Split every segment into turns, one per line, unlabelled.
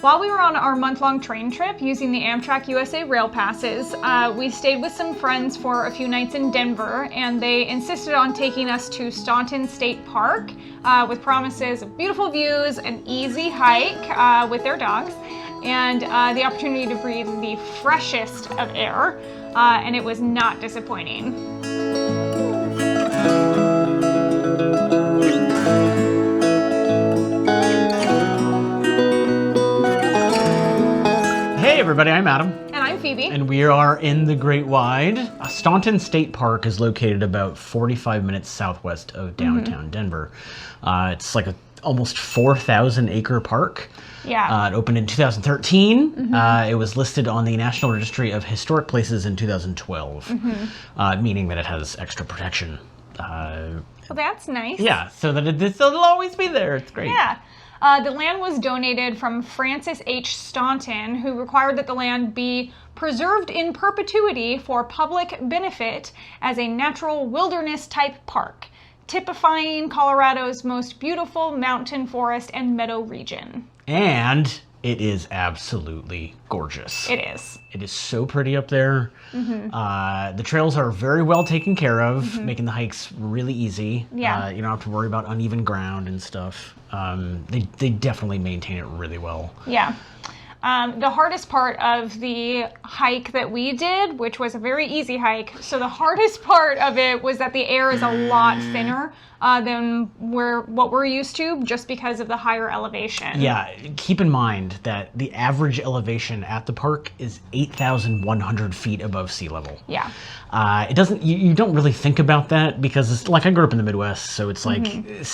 While we were on our month-long train trip using the Amtrak USA rail passes, we stayed with some friends for a few nights in Denver, and they insisted on taking us to Staunton State Park with promises of beautiful views, an easy hike with their dogs, and the opportunity to breathe the freshest of air, and it was not disappointing.
Hey everybody, I'm Adam.
And I'm Phoebe.
And we are in the Great Wide. Staunton State Park is located about 45 minutes southwest of downtown Denver. It's like a almost 4,000 acre park.
Yeah.
It opened in 2013. It was listed on the National Registry of Historic Places in 2012, meaning that it has extra protection.
Well, that's nice.
Yeah, so that it'll always be there. It's great.
Yeah. The land was donated from Francis H. Staunton, who required that the land be preserved in perpetuity for public benefit as a natural wilderness-type park, typifying Colorado's most beautiful mountain forest and meadow region.
And it is absolutely gorgeous.
It is.
It is so pretty up there. The trails are very well taken care of, making the hikes really easy.
Yeah.
You don't have to worry about uneven ground and stuff. They definitely maintain it really well.
Yeah. The hardest part of the hike that we did, which was a very easy hike, so the hardest part of it was that the air is a lot thinner than what we're used to, just because of the higher elevation.
Yeah, keep in mind that the average elevation at the park is 8,100 feet above sea level.
Yeah.
It doesn't. You don't really think about that because it's like I grew up in the Midwest, so it's like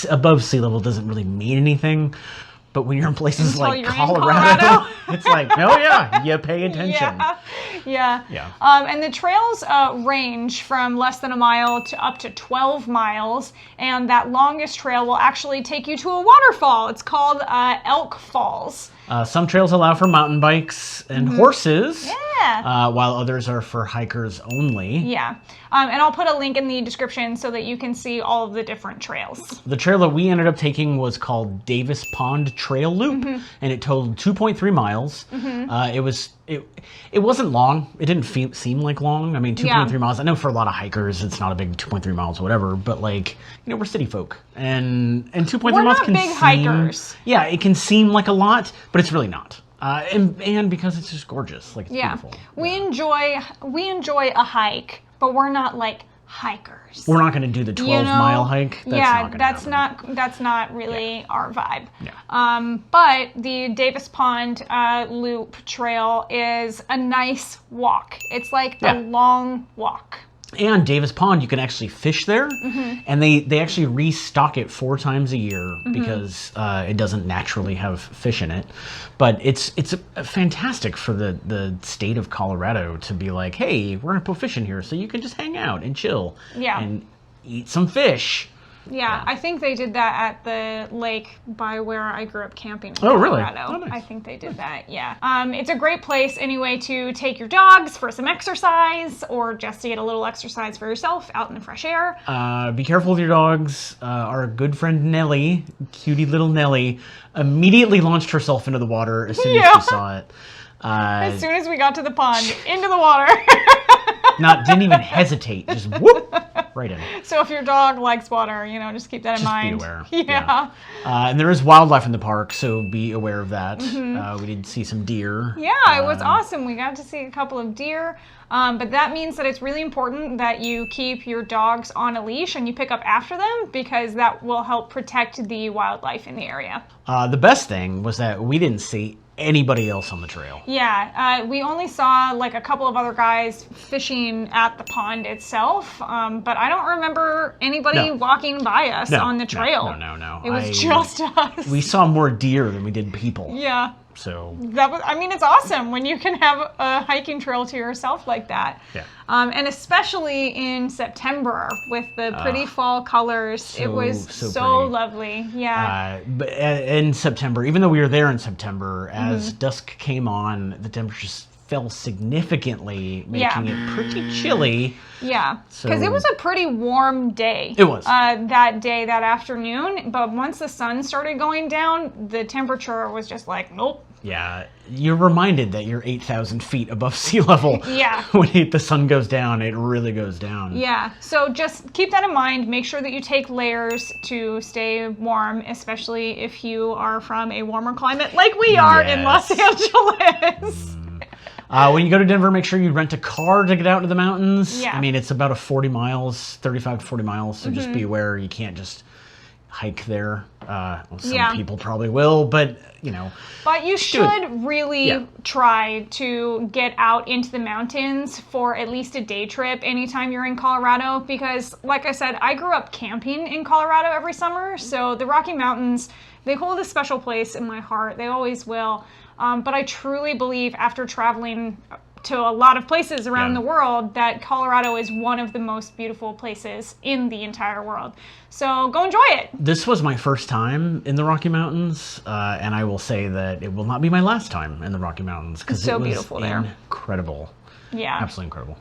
above sea level doesn't really mean anything. But when you're in places like Colorado, it's like, oh yeah, you pay attention.
Yeah. And the trails range from less than a mile to up to 12 miles. And that longest trail will actually take you to a waterfall. It's called Elk Falls.
Some trails allow for mountain bikes and horses, while others are for hikers only.
Yeah. And I'll put a link in the description so that you can see all of the different trails.
The trail that we ended up taking was called Davis Pond Trail Loop, and it totaled 2.3 miles. It wasn't long. It didn't seem like long. I mean, 2.3 miles. I know for a lot of hikers, it's not a big 2.3 miles or whatever, but like, we're city folk, and 2.3 miles can
big hikers.
Yeah, it can seem like a lot, but it's really not. And because it's just gorgeous, like it's beautiful.
We enjoy a hike, but we're not like hikers.
We're not going to do the 12-mile hike.
That's not really our vibe. Yeah. But the Davis Pond Loop Trail is a nice walk. It's like a long walk.
And Davis Pond, you can actually fish there, and they actually restock it 4 times a year because it doesn't naturally have fish in it. But it's fantastic for the state of Colorado to be like, hey, we're gonna put fish in here, so you can just hang out and chill, and eat some fish.
Yeah, I think they did that at the lake by where I grew up camping in
Colorado.
Oh, really? Nice. I think they did that, yeah. It's a great place anyway to take your dogs for some exercise or just to get a little exercise for yourself out in the fresh air.
Be careful with your dogs. Our good friend Nellie, cutie little Nellie, immediately launched herself into the water as soon as she saw it.
As soon as we got to the pond, into the water.
Didn't even hesitate, just whoop, right in.
So if your dog likes water, just keep that in mind.
Just be aware.
Yeah.
And there is wildlife in the park, so be aware of that. We did see some deer.
Yeah, it was awesome. We got to see a couple of deer. But that means that it's really important that you keep your dogs on a leash and you pick up after them because that will help protect the wildlife in the area.
The best thing was that we didn't see anybody else on the trail.
Yeah, we only saw like a couple of other guys fishing at the pond itself, but I don't remember anybody walking by us on the trail.
No.
It was just us.
We saw more deer than we did people.
Yeah.
So
it's awesome when you can have a hiking trail to yourself like that.
Yeah.
And especially in September with the pretty fall colors, it was so lovely. Yeah.
But in September, even though we were there in September, as dusk came on, the temperatures fell significantly, making it pretty chilly.
Yeah, because it was a pretty warm day.
It was.
That day, that afternoon. But once the sun started going down, the temperature was just like, nope.
Yeah, you're reminded that you're 8,000 feet above sea level.
Yeah.
When the sun goes down, it really goes down.
Yeah, so just keep that in mind. Make sure that you take layers to stay warm, especially if you are from a warmer climate like we are in Los Angeles.
When you go to Denver, make sure you rent a car to get out into the mountains.
Yeah.
I mean, it's about 40 miles, 35 to 40 miles, so just be aware you can't just hike there. Some people probably will, but you know.
But you should really try to get out into the mountains for at least a day trip anytime you're in Colorado, because like I said, I grew up camping in Colorado every summer, so the Rocky Mountains, they hold a special place in my heart. They always will. But I truly believe after traveling to a lot of places around the world that Colorado is one of the most beautiful places in the entire world. So go enjoy it.
This was my first time in the Rocky Mountains, and I will say that it will not be my last time in the Rocky Mountains because
so
it was
beautiful there.
Incredible.
Yeah.
Absolutely incredible.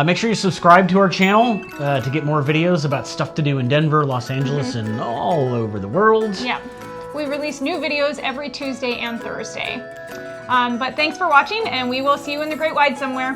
Make sure you subscribe to our channel to get more videos about stuff to do in Denver, Los Angeles, and all over the world.
Yeah. We release new videos every Tuesday and Thursday. But thanks for watching, and we will see you in the Great Wide somewhere.